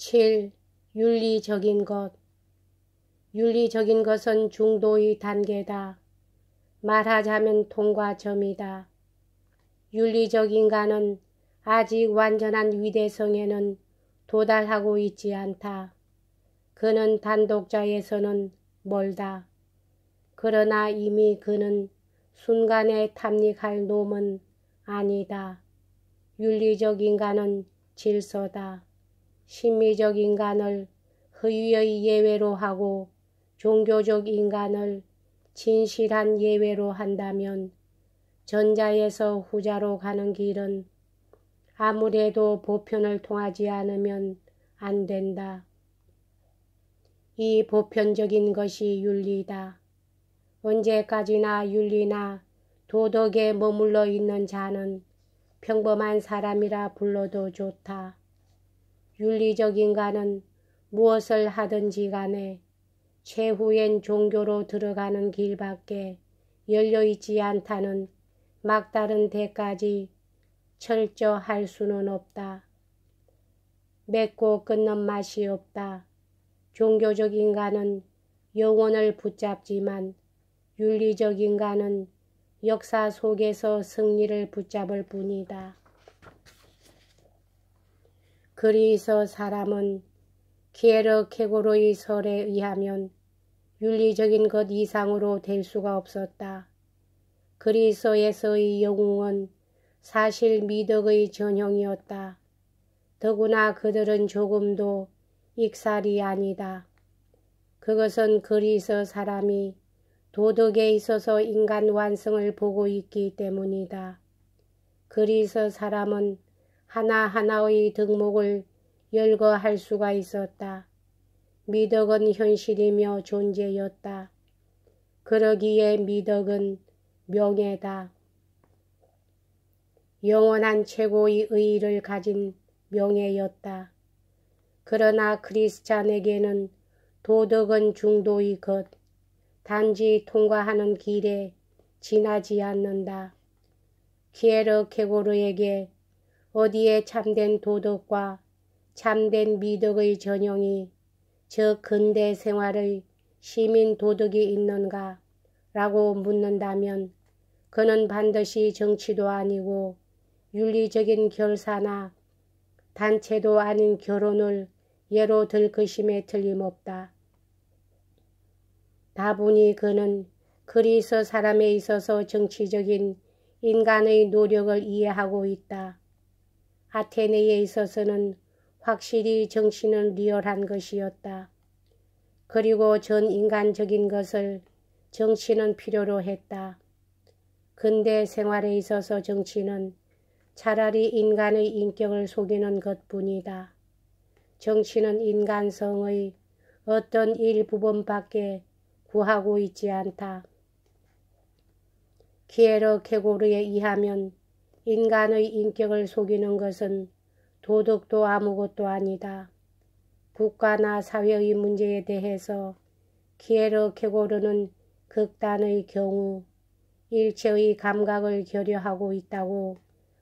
7. 윤리적인 것. 윤리적인 것은 중도의 단계다. 말하자면 통과점이다. 윤리적 인간은 아직 완전한 위대성에는 도달하고 있지 않다. 그는 단독자에서는 멀다. 그러나 이미 그는 순간에 탐닉할 놈은 아니다. 윤리적 인간은 질서다. 심미적 인간을 허위의 예외로 하고 종교적 인간을 진실한 예외로 한다면 전자에서 후자로 가는 길은 아무래도 보편을 통하지 않으면 안 된다. 이 보편적인 것이 윤리다. 언제까지나 윤리나 도덕에 머물러 있는 자는 평범한 사람이라 불러도 좋다. 윤리적 인간은 무엇을 하든지 간에 최후엔 종교로 들어가는 길밖에 열려있지 않다는 막다른 데까지 철저할 수는 없다. 맺고 끊는 맛이 없다. 종교적 인간은 영혼을 붙잡지만 윤리적 인간은 역사 속에서 승리를 붙잡을 뿐이다. 그리서 사람은 키에르케고르의 설에 의하면 윤리적인 것 이상으로 될 수가 없었다. 그리스에서의 영웅은 사실 미덕의 전형이었다. 더구나 그들은 조금도 익살이 아니다. 그것은 그리스 사람이 도덕에 있어서 인간 완성을 보고 있기 때문이다. 그리스 사람은 하나하나의 덕목을 열거할 수가 있었다. 미덕은 현실이며 존재였다. 그러기에 미덕은 명예다. 영원한 최고의 의의를 가진 명예였다. 그러나 크리스찬에게는 도덕은 중도의 것, 단지 통과하는 길에 지나지 않는다. 키에르케고르에게 어디에 참된 도덕과 참된 미덕의 전형이 저 근대 생활의 시민 도덕이 있는가 라고 묻는다면 그는 반드시 정치도 아니고 윤리적인 결사나 단체도 아닌 결혼을 예로 들 것임에 틀림없다. 다분히 그는 그리스 사람에 있어서 정치적인 인간의 노력을 이해하고 있다. 아테네에 있어서는 확실히 정치는 리얼한 것이었다. 그리고 전 인간적인 것을 정치는 필요로 했다. 근대 생활에 있어서 정치는 차라리 인간의 인격을 속이는 것뿐이다. 정치는 인간성의 어떤 일부분밖에 구하고 있지 않다. 키에르케고르에 의하면 인간의 인격을 속이는 것은 도덕도 아무것도 아니다. 국가나 사회의 문제에 대해서 키에르케고르는 극단의 경우 일체의 감각을 결여하고 있다고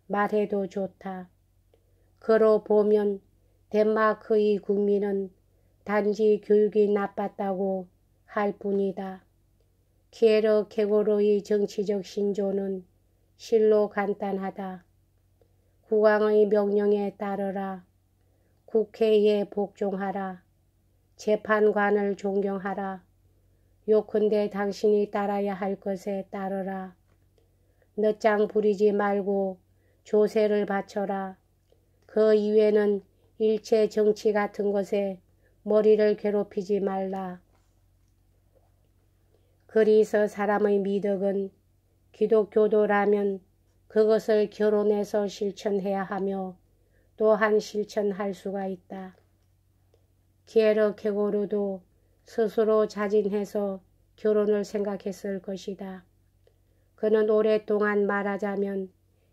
말해도 좋다. 그로 보면 덴마크의 국민은 단지 교육이 나빴다고 할 뿐이다. 키에르케고르의 정치적 신조는 실로 간단하다. 국왕의 명령에 따르라. 국회에 복종하라. 재판관을 존경하라. 요컨대 당신이 따라야 할 것에 따르라. 늦장 부리지 말고 조세를 바쳐라. 그 이외는 일체 정치 같은 것에 머리를 괴롭히지 말라. 그리스 사람의 미덕은 기독교도라면 그것을 결혼해서 실천해야 하며 또한 실천할 수가 있다. 키에르케고르도 스스로 자진해서 결혼을 생각했을 것이다. 그는 오랫동안 말하자면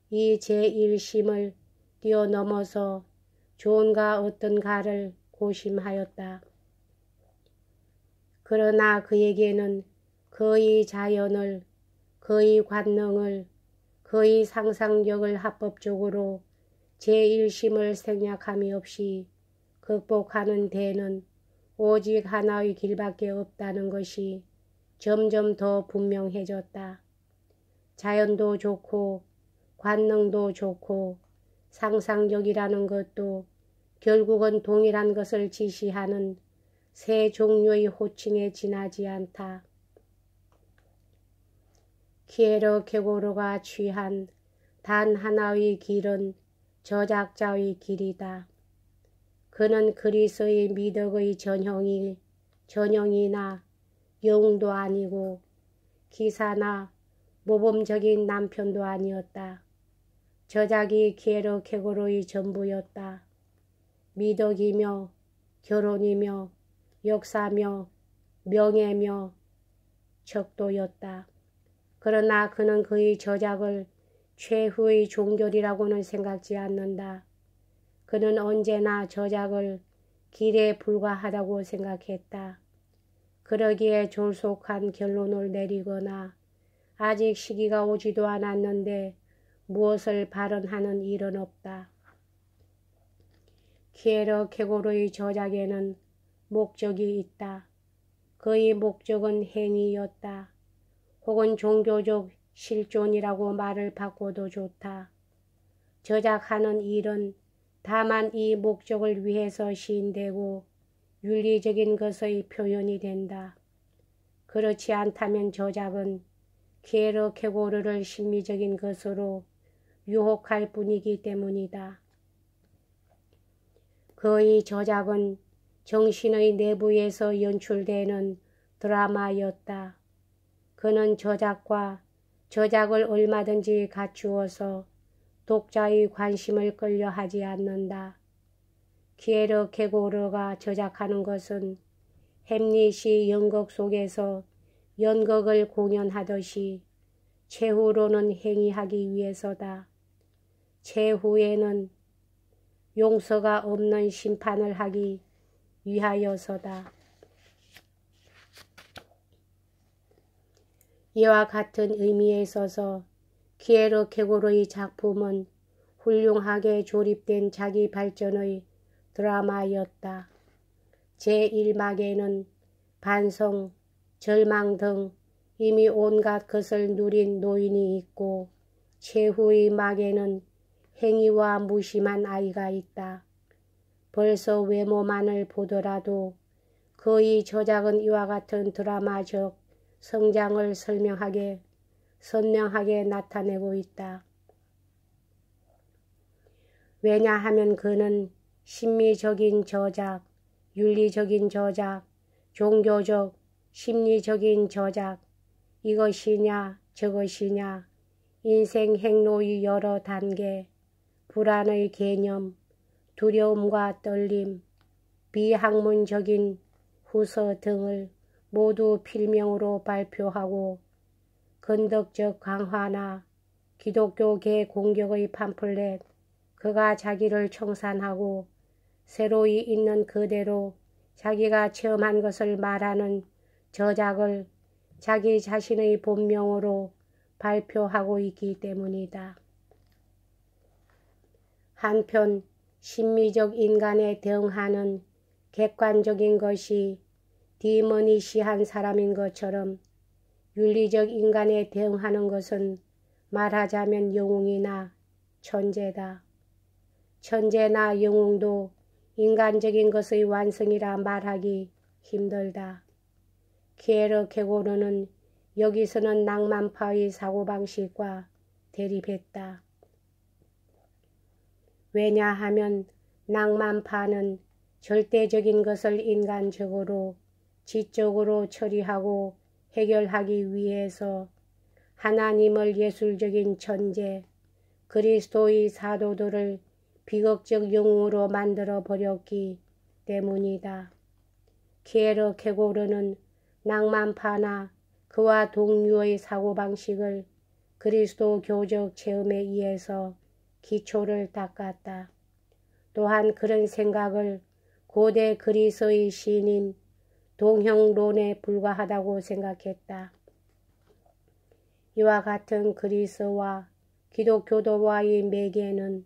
이 제1심을 뛰어넘어서 좋은가 어떤가를 고심하였다. 그러나 그에게는 그의 자연을, 그의 관능을, 그의 상상력을 합법적으로 제1심을 생략함이 없이 극복하는 데는 오직 하나의 길밖에 없다는 것이 점점 더 분명해졌다. 자연도 좋고 관능도 좋고 상상력이라는 것도 결국은 동일한 것을 지시하는 세 종류의 호칭에 지나지 않다. 키에르케고르가 취한 단 하나의 길은 저작자의 길이다. 그는 그리스의 미덕의 전형이나 영웅도 아니고 기사나 모범적인 남편도 아니었다. 저작이 키에르케고르의 전부였다. 미덕이며 결혼이며 역사며 명예며 척도였다. 그러나 그는 그의 저작을 최후의 종결이라고는 생각지 않는다. 그는 언제나 저작을 길에 불과하다고 생각했다. 그러기에 졸속한 결론을 내리거나 아직 시기가 오지도 않았는데 무엇을 발언하는 일은 없다. 키에르케고르의 저작에는 목적이 있다. 그의 목적은 행위였다. 혹은 종교적 실존이라고 말을 바꿔도 좋다. 저작하는 일은 다만 이 목적을 위해서 시인되고 윤리적인 것의 표현이 된다. 그렇지 않다면 저작은 키에르케고르를 심미적인 것으로 유혹할 뿐이기 때문이다. 그의 저작은 정신의 내부에서 연출되는 드라마였다. 그는 저작을 얼마든지 갖추어서 독자의 관심을 끌려 하지 않는다. 키에르케고르가 저작하는 것은 햄릿이 연극 속에서 연극을 공연하듯이 최후로는 행위하기 위해서다. 최후에는 용서가 없는 심판을 하기 위하여서다. 이와 같은 의미에 있어서 키에르케고르의 작품은 훌륭하게 조립된 자기 발전의 드라마였다. 제1막에는 반성, 절망 등 이미 온갖 것을 누린 노인이 있고 최후의 막에는 행위와 무심한 아이가 있다. 벌써 외모만을 보더라도 그의 저작은 이와 같은 드라마적 성장을 선명하게 나타내고 있다. 왜냐하면 그는 심미적인 저작, 윤리적인 저작, 종교적, 심리적인 저작, 이것이냐 저것이냐, 인생 행로의 여러 단계, 불안의 개념, 두려움과 떨림, 비학문적인 후서 등을 모두 필명으로 발표하고 건덕적 강화나 기독교계 공격의 팜플렛, 그가 자기를 청산하고 새로이 있는 그대로 자기가 체험한 것을 말하는 저작을 자기 자신의 본명으로 발표하고 있기 때문이다. 한편 심미적 인간에 대응하는 객관적인 것이 디머니시한 사람인 것처럼 윤리적 인간에 대응하는 것은 말하자면 영웅이나 천재다. 천재나 영웅도 인간적인 것의 완성이라 말하기 힘들다. 키에르케고르는 여기서는 낭만파의 사고방식과 대립했다. 왜냐하면 낭만파는 절대적인 것을 인간적으로, 지적으로 처리하고 해결하기 위해서 하나님을 예술적인 천재, 그리스도의 사도들을 비극적 영웅으로 만들어 버렸기 때문이다. 키에르케고르는 낭만파나 그와 동류의 사고방식을 그리스도 교적 체험에 의해서 기초를 닦았다. 또한 그런 생각을 고대 그리스의 시인인 동형론에 불과하다고 생각했다. 이와 같은 그리스와 기독교도와의 매개는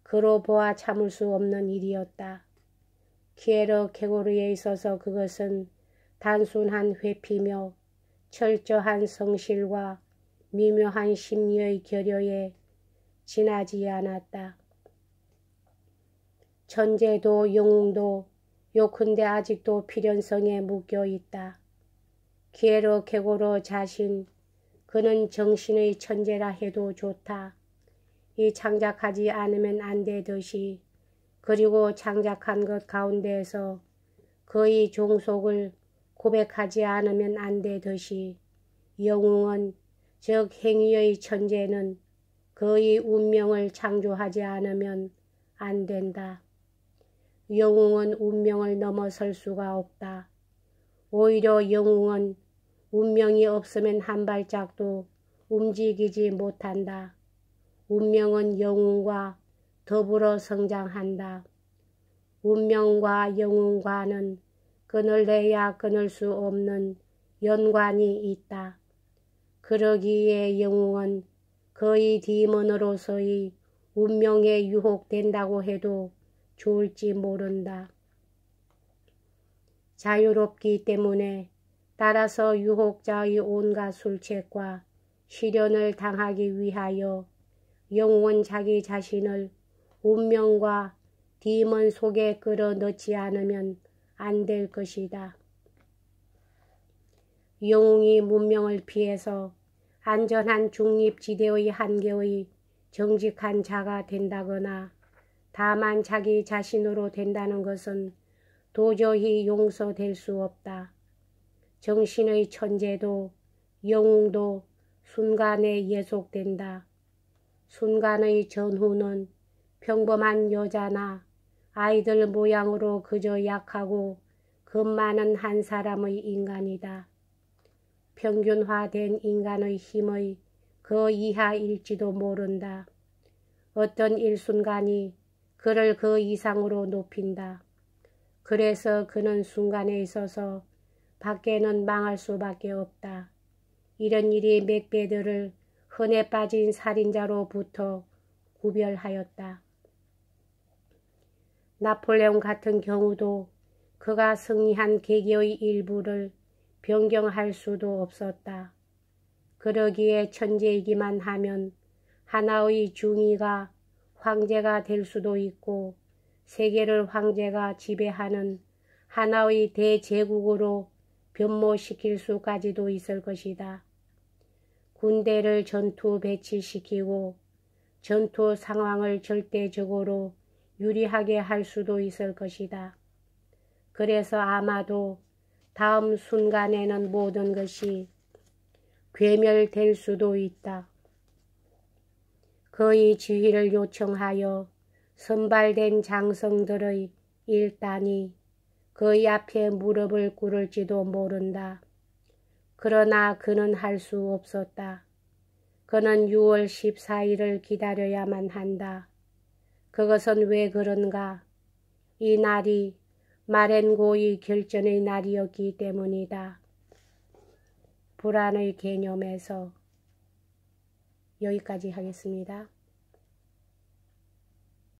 그로 보아 참을 수 없는 일이었다. 키에르케고르에 있어서 그것은 단순한 회피며 철저한 성실과 미묘한 심리의 결여에 지나지 않았다. 천재도 영웅도 요컨대 아직도 필연성에 묶여 있다. 키에르케고르 자신, 그는 정신의 천재라 해도 좋다. 이 창작하지 않으면 안 되듯이, 그리고 창작한 것 가운데에서 그의 종속을 고백하지 않으면 안 되듯이, 영웅은, 즉 행위의 천재는 그의 운명을 창조하지 않으면 안 된다. 영웅은 운명을 넘어설 수가 없다. 오히려 영웅은 운명이 없으면 한 발짝도 움직이지 못한다. 운명은 영웅과 더불어 성장한다. 운명과 영웅과는 끊을래야 끊을 수 없는 연관이 있다. 그러기에 영웅은 그의 디몬으로서의 운명에 유혹된다고 해도 좋을지 모른다. 자유롭기 때문에 따라서 유혹자의 온갖 술책과 시련을 당하기 위하여 영웅은 자기 자신을 운명과 디몬 속에 끌어넣지 않으면 안 될 것이다. 영웅이 문명을 피해서 안전한 중립지대의 한계의 정직한 자가 된다거나 다만 자기 자신으로 된다는 것은 도저히 용서될 수 없다. 정신의 천재도 영웅도 순간에 예속된다. 순간의 전후는 평범한 여자나 아이들 모양으로 그저 약하고 겁 많은 한 사람의 인간이다. 평균화된 인간의 힘의 그 이하일지도 모른다. 어떤 일순간이 그를 그 이상으로 높인다. 그래서 그는 순간에 있어서 밖에는 망할 수밖에 없다. 이런 일이 맥베드를 흔해 빠진 살인자로부터 구별하였다. 나폴레옹 같은 경우도 그가 승리한 계기의 일부를 변경할 수도 없었다. 그러기에 천재이기만 하면 하나의 중의가 황제가 될 수도 있고 세계를 황제가 지배하는 하나의 대제국으로 변모시킬 수까지도 있을 것이다. 군대를 전투 배치시키고 전투 상황을 절대적으로 유리하게 할 수도 있을 것이다. 그래서 아마도 다음 순간에는 모든 것이 괴멸될 수도 있다. 그의 지휘를 요청하여 선발된 장성들의 일단이 그의 앞에 무릎을 꿇을지도 모른다. 그러나 그는 할 수 없었다. 그는 6월 14일을 기다려야만 한다. 그것은 왜 그런가? 이 날이 마렌고의 결전의 날이었기 때문이다. 불안의 개념에서 여기까지 하겠습니다.